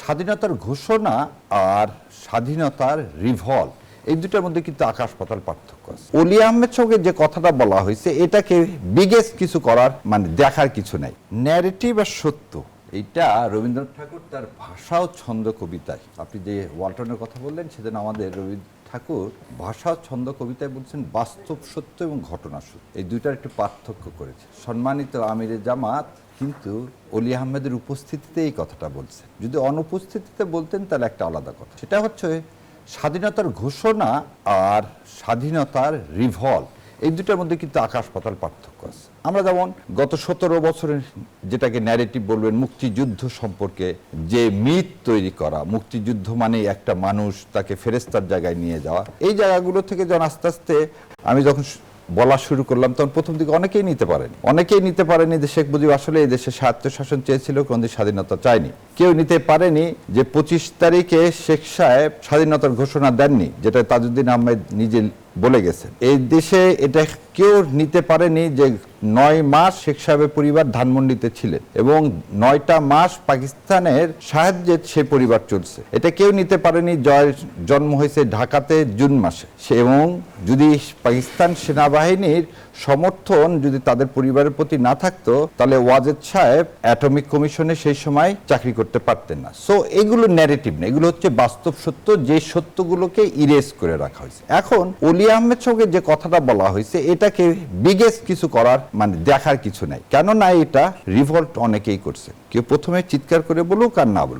স্বাধীনতার ঘোষণা আর স্বাধীনতার রিভল্ট এই দুটার মধ্যে কিন্তু আকাশ পাতাল পার্থক্য আছে। অলি আহমেদ সঙ্গে যে কথাটা বলা হয়েছে এটাকে বিগেস্ট কিছু করার মানে দেখার কিছু নাই। ন্যারেটিভ আর সত্য এইটা রবীন্দ্রনাথ ঠাকুর তার ভাষা ও ছন্দ কবিতায়, আপনি যে ওয়ালটনের কথা বললেন সেদিন আমাদের রবীন্দ্র ঠাকুর ভাষা ও ছন্দ কবিতায় বলছেন বাস্তব সত্য এবং ঘটনা সত্য, এই দুইটার একটু পার্থক্য করেছে। সম্মানিত আমিরে জামাত কিন্তু অলি আহমেদের উপস্থিতিতে এই কথাটা বলছেন, যদি অনুপস্থিতিতে বলতেন তাহলে একটা আলাদা কথা। সেটা হচ্ছে স্বাধীনতার ঘোষণা আর স্বাধীনতার রিভল্ট এই দুটার মধ্যে কিন্তু আকাশ পাতাল পার্থক্য আছে। আমরা যেমন গত 17 বছরের যেটাকে ন্যারেটিভ বলবেন মুক্তিযুদ্ধ সম্পর্কে যে মিথ তৈরি করা, মুক্তিযুদ্ধ মানে একটা মানুষ তাকে ফেরেস্তার জায়গায় নিয়ে যাওয়া, এই জায়গাগুলো থেকে যখন আস্তে আস্তে আমি যখন বলা শুরু করলাম তখন প্রথম দিকে অনেকেই নিতে পারেনি যে শেখ মুজিব আসলে এই দেশে স্বায়ত্তশাসন চেয়েছিল, কোনদিন স্বাধীনতা চায়নি। কেউ নিতে পারেনি যে 25 তারিখে শেখ সাহেব স্বাধীনতার ঘোষণা দেননি, যেটা তাজউদ্দিন আহমেদ নিজে বলে গেছেন। এই দেশে এটা কেউ নিতে পারেনি যে 9 মাস শেখ সাহেবের পরিবার ধানমন্ডিতে ছিলেন এবং 9টা মাস পাকিস্তানের সাহায্যে সেই পরিবার চলছে। এটা কেউ নিতে পারেনি জয়ের জন্ম হয়েছে ঢাকাতে জুন মাসে, এবং যদি পাকিস্তান সেনাবাহিনীর সমর্থন যদি তাদের পরিবারের প্রতি না থাকতো তাহলে ওয়াজেদ সাহেব অ্যাটমিক কমিশনে সেই সময় চাকরি করতে পারতেন না। সো এগুলো ন্যারেটিভ না, এগুলো হচ্ছে বাস্তব সত্য, যে সত্যগুলোকে ইরেজ করে রাখা হয়েছে। এখন অলি আহমেদ সঙ্গে যে কথাটা বলা হয়েছে এটাকে বিগেস্ট কিছু করার মানে দেখার কিছু নাই। কেননা এটা রিভল্ট অনেকেই করছে, কেউ প্রথমে চিৎকার করে বলুক আর না বলুক,